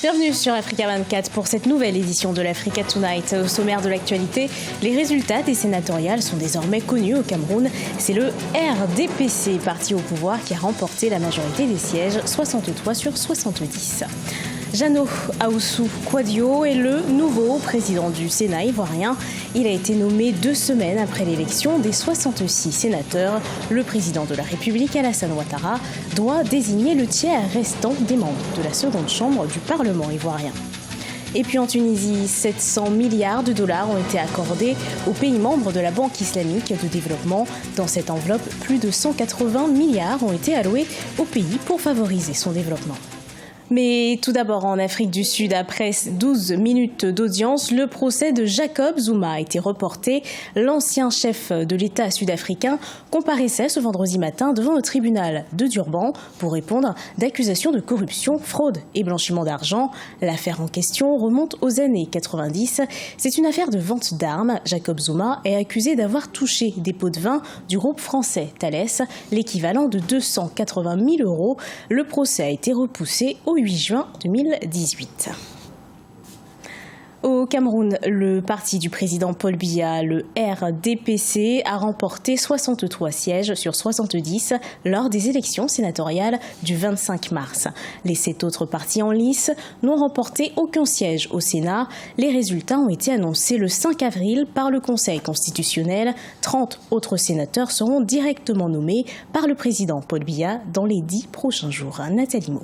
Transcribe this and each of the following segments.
Bienvenue sur Africa 24 pour cette nouvelle édition de l'Africa Tonight. Au sommaire de l'actualité, les résultats des sénatoriales sont désormais connus au Cameroun. C'est le RDPC, parti au pouvoir, qui a remporté la majorité des sièges, 63 sur 70. Jano Ahoussou Kouadio est le nouveau président du Sénat ivoirien. Il a été nommé 2 semaines après l'élection des 66 sénateurs. Le président de la République, Alassane Ouattara, doit désigner le tiers restant des membres de la seconde chambre du Parlement ivoirien. Et puis en Tunisie, 700 milliards de dollars ont été accordés aux pays membres de la Banque islamique de développement. Dans cette enveloppe, plus de 180 milliards ont été alloués au pays pour favoriser son développement. Mais tout d'abord, en Afrique du Sud, après 12 minutes d'audience, le procès de Jacob Zuma a été reporté. L'ancien chef de l'État sud-africain comparaissait ce vendredi matin devant le tribunal de Durban pour répondre d'accusations de corruption, fraude et blanchiment d'argent. L'affaire en question remonte aux années 90. C'est une affaire de vente d'armes. Jacob Zuma est accusé d'avoir touché des pots de vin du groupe français Thales, l'équivalent de 280 000 €. Le procès a été repoussé au 8 juin 2018. Au Cameroun, le parti du président Paul Biya, le RDPC, a remporté 63 sièges sur 70 lors des élections sénatoriales du 25 mars. Les 7 autres partis en lice n'ont remporté aucun siège au Sénat. Les résultats ont été annoncés le 5 avril par le Conseil constitutionnel. 30 autres sénateurs seront directement nommés par le président Paul Biya dans les 10 prochains jours. Nathalie Mo.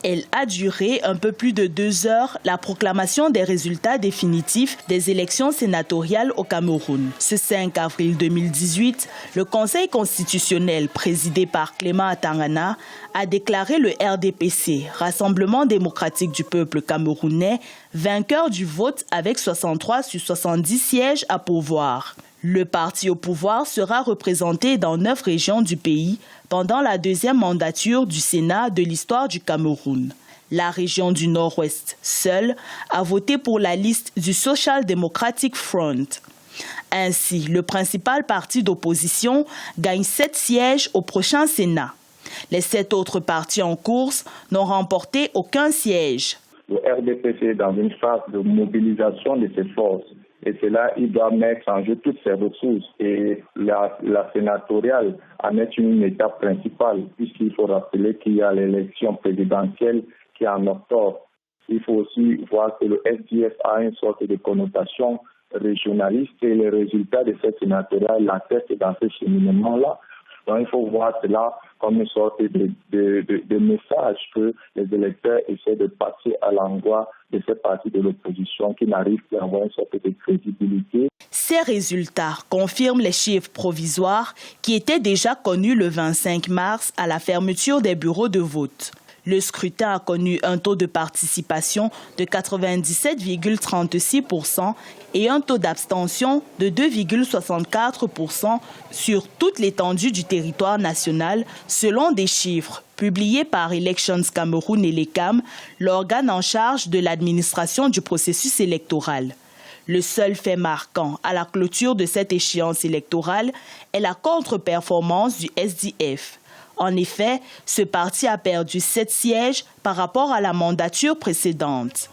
Elle a duré un peu plus de 2 heures, la proclamation des résultats définitifs des élections sénatoriales au Cameroun. Ce 5 avril 2018, le Conseil constitutionnel, présidé par Clément Atangana, a déclaré le RDPC, Rassemblement démocratique du peuple camerounais, vainqueur du vote avec 63 sur 70 sièges à pourvoir. Le parti au pouvoir sera représenté dans 9 régions du pays pendant la 2e mandature du Sénat de l'histoire du Cameroun. La région du Nord-Ouest, seule, a voté pour la liste du Social Democratic Front. Ainsi, le principal parti d'opposition gagne 7 sièges au prochain Sénat. Les 7 autres partis en course n'ont remporté aucun siège. Le RDPC est dans une phase de mobilisation de ses forces. Et cela, il doit mettre en jeu toutes ses ressources. Et la sénatoriale en est une étape principale, puisqu'il faut rappeler qu'il y a l'élection présidentielle qui est en octobre. Il faut aussi voir que le SDF a une sorte de connotation régionaliste et les résultats de cette sénatoriale l'attestent dans ce cheminement-là. Donc il faut voir cela comme une sorte de message que les électeurs essaient de passer à l'endroit de ces partis de l'opposition qui n'arrivent plus à avoir une sorte de crédibilité. Ces résultats confirment les chiffres provisoires qui étaient déjà connus le 25 mars à la fermeture des bureaux de vote. Le scrutin a connu un taux de participation de 97,36% et un taux d'abstention de 2,64% sur toute l'étendue du territoire national, selon des chiffres publiés par Elections Cameroun et l'ECAM, l'organe en charge de l'administration du processus électoral. Le seul fait marquant à la clôture de cette échéance électorale est la contre-performance du SDF. En effet, ce parti a perdu 7 sièges par rapport à la mandature précédente.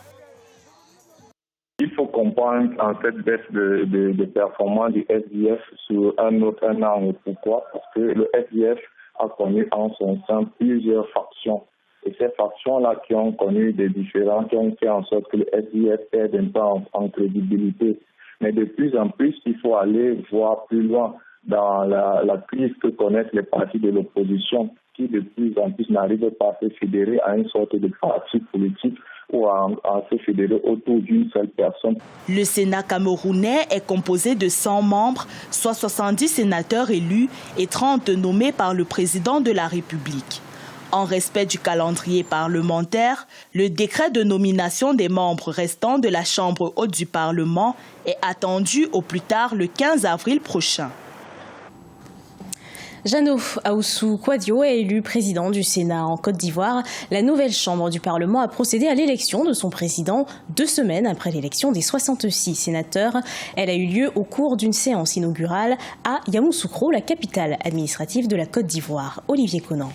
Il faut comprendre en cette baisse de performance du SDF sur un autre an. Pourquoi? Parce que le SDF a connu en son sein plusieurs factions. Et ces factions-là qui ont connu des différends, qui ont fait en sorte que le SDF perde un peu en crédibilité. Mais de plus en plus, il faut aller voir plus loin dans la crise que connaissent les partis de l'opposition qui de plus en plus n'arrivent pas à se fédérer à une sorte de parti politique ou à se fédérer autour d'une seule personne. Le Sénat camerounais est composé de 100 membres, soit 70 sénateurs élus et 30 nommés par le président de la République. En respect du calendrier parlementaire, le décret de nomination des membres restants de la Chambre haute du Parlement est attendu au plus tard le 15 avril prochain. Jano Ahoussou Kouadio est élu président du Sénat en Côte d'Ivoire. La nouvelle chambre du Parlement a procédé à l'élection de son président 2 semaines après l'élection des 66 sénateurs. Elle a eu lieu au cours d'une séance inaugurale à Yamoussoukro, la capitale administrative de la Côte d'Ivoire. Olivier Conan.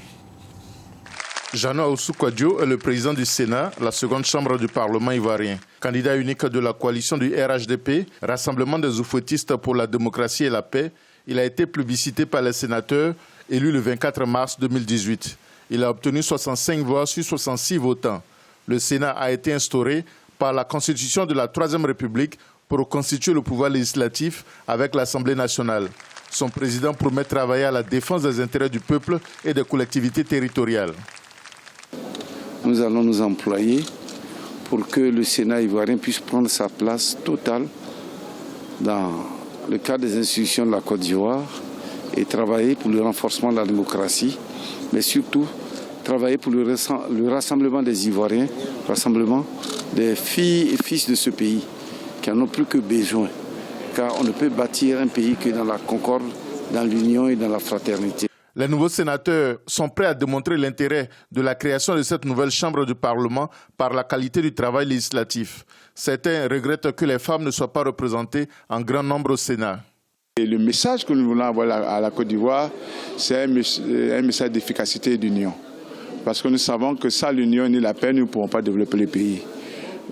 Jeannot Ahoussou-Kouadio est le président du Sénat, la seconde chambre du Parlement ivoirien. Candidat unique de la coalition du RHDP, Rassemblement des oufouettistes pour la démocratie et la paix, il a été plébiscité par les sénateurs, élu le 24 mars 2018. Il a obtenu 65 voix sur 66 votants. Le Sénat a été instauré par la Constitution de la Troisième République pour constituer le pouvoir législatif avec l'Assemblée nationale. Son président promet travailler à la défense des intérêts du peuple et des collectivités territoriales. Nous allons nous employer pour que le Sénat ivoirien puisse prendre sa place totale dans le cadre des institutions de la Côte d'Ivoire et travailler pour le renforcement de la démocratie, mais surtout travailler pour le rassemblement des Ivoiriens, le rassemblement des filles et fils de ce pays qui n'en ont plus que besoin, car on ne peut bâtir un pays que dans la concorde, dans l'union et dans la fraternité. Les nouveaux sénateurs sont prêts à démontrer l'intérêt de la création de cette nouvelle chambre du Parlement par la qualité du travail législatif. Certains regrettent que les femmes ne soient pas représentées en grand nombre au Sénat. Et le message que nous voulons avoir à la Côte d'Ivoire, c'est un message d'efficacité et d'union. Parce que nous savons que sans l'union ni la paix, nous ne pourrons pas développer le pays.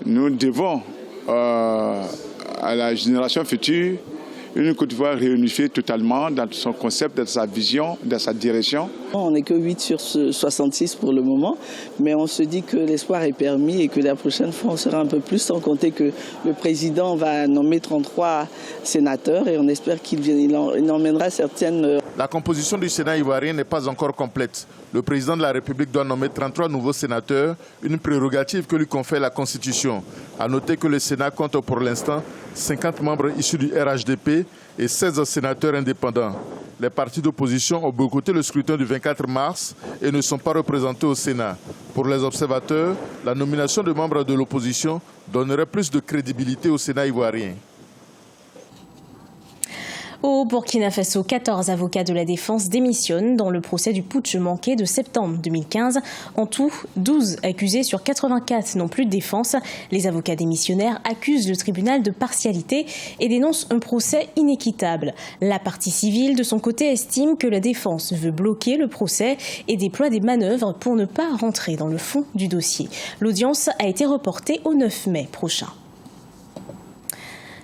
Nous devons à la génération future une Côte d'Ivoire réunifiée totalement dans son concept, dans sa vision, dans sa direction. On n'est que 8 sur 66 pour le moment, mais on se dit que l'espoir est permis et que la prochaine fois on sera un peu plus, sans compter que le président va nommer 33 sénateurs et on espère qu'il emmènera certaines... La composition du Sénat ivoirien n'est pas encore complète. Le président de la République doit nommer 33 nouveaux sénateurs, une prérogative que lui confère la Constitution. À noter que le Sénat compte pour l'instant 50 membres issus du RHDP et 16 sénateurs indépendants. Les partis d'opposition ont boycotté le scrutin du 24 mars et ne sont pas représentés au Sénat. Pour les observateurs, la nomination de membres de l'opposition donnerait plus de crédibilité au Sénat ivoirien. Au Burkina Faso, 14 avocats de la défense démissionnent dans le procès du putsch manqué de septembre 2015. En tout, 12 accusés sur 84 n'ont plus de défense. Les avocats démissionnaires accusent le tribunal de partialité et dénoncent un procès inéquitable. La partie civile, de son côté, estime que la défense veut bloquer le procès et déploie des manœuvres pour ne pas rentrer dans le fond du dossier. L'audience a été reportée au 9 mai prochain.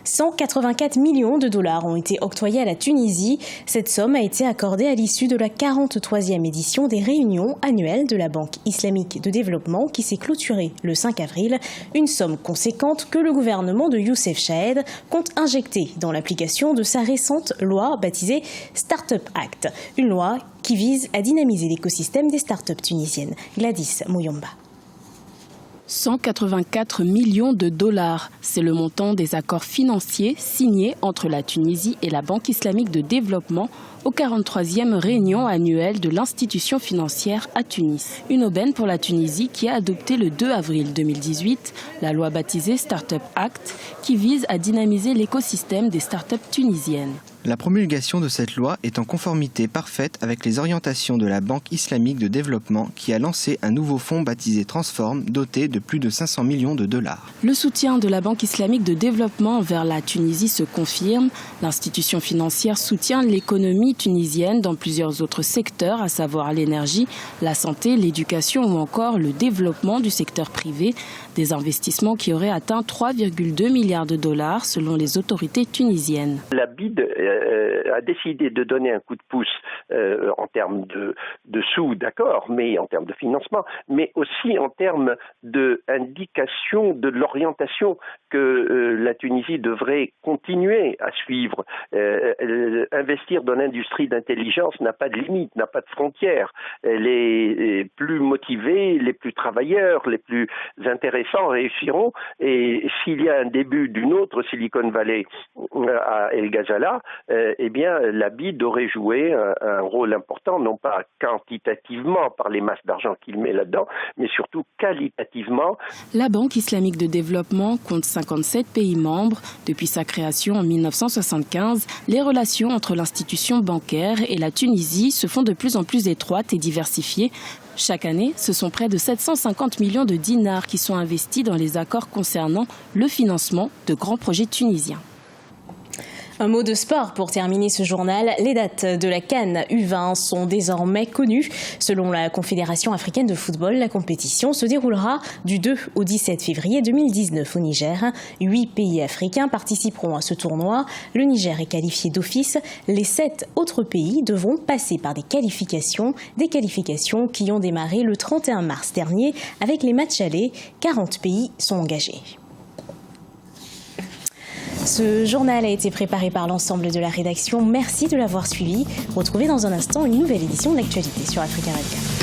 184 millions de dollars ont été octroyés à la Tunisie. Cette somme a été accordée à l'issue de la 43e édition des réunions annuelles de la Banque islamique de développement qui s'est clôturée le 5 avril. Une somme conséquente que le gouvernement de Youssef Chahed compte injecter dans l'application de sa récente loi baptisée Startup Act. Une loi qui vise à dynamiser l'écosystème des startups tunisiennes. Gladys Mouyomba. 184 millions de dollars. C'est le montant des accords financiers signés entre la Tunisie et la Banque islamique de développement aux 43e réunion annuelle de l'institution financière à Tunis. Une aubaine pour la Tunisie qui a adopté le 2 avril 2018 la loi baptisée Startup Act qui vise à dynamiser l'écosystème des startups tunisiennes. La promulgation de cette loi est en conformité parfaite avec les orientations de la Banque islamique de développement qui a lancé un nouveau fonds baptisé Transform doté de plus de 500 millions de dollars. Le soutien de la Banque islamique de développement vers la Tunisie se confirme. L'institution financière soutient l'économie tunisienne dans plusieurs autres secteurs, à savoir l'énergie, la santé, l'éducation ou encore le développement du secteur privé. Des investissements qui auraient atteint 3,2 milliards de dollars selon les autorités tunisiennes. La BID a décidé de donner un coup de pouce en termes de sous, d'accord, mais en termes de financement, mais aussi en termes d'indication de l'orientation que la Tunisie devrait continuer à suivre. Investir dans l'industrie d'intelligence n'a pas de limite, n'a pas de frontières. Les plus motivés, les plus travailleurs, les plus intéressants réussiront. Et s'il y a un début d'une autre Silicon Valley à El Ghazala, eh bien, la BID aurait joué un rôle important, non pas quantitativement par les masses d'argent qu'il met là-dedans, mais surtout qualitativement. La Banque islamique de développement compte 57 pays membres. Depuis sa création en 1975, les relations entre l'institution bancaire et la Tunisie se font de plus en plus étroites et diversifiées. Chaque année, ce sont près de 750 millions de dinars qui sont investis dans les accords concernant le financement de grands projets tunisiens. Un mot de sport pour terminer ce journal. Les dates de la CAN U20 sont désormais connues. Selon la Confédération africaine de football, la compétition se déroulera du 2 au 17 février 2019 au Niger. 8 pays africains participeront à ce tournoi. Le Niger est qualifié d'office. Les 7 autres pays devront passer par des qualifications qui ont démarré le 31 mars dernier avec les matchs allés. 40 pays sont engagés. Ce journal a été préparé par l'ensemble de la rédaction. Merci de l'avoir suivi. Retrouvez dans un instant une nouvelle édition de l'actualité sur Africa Radio.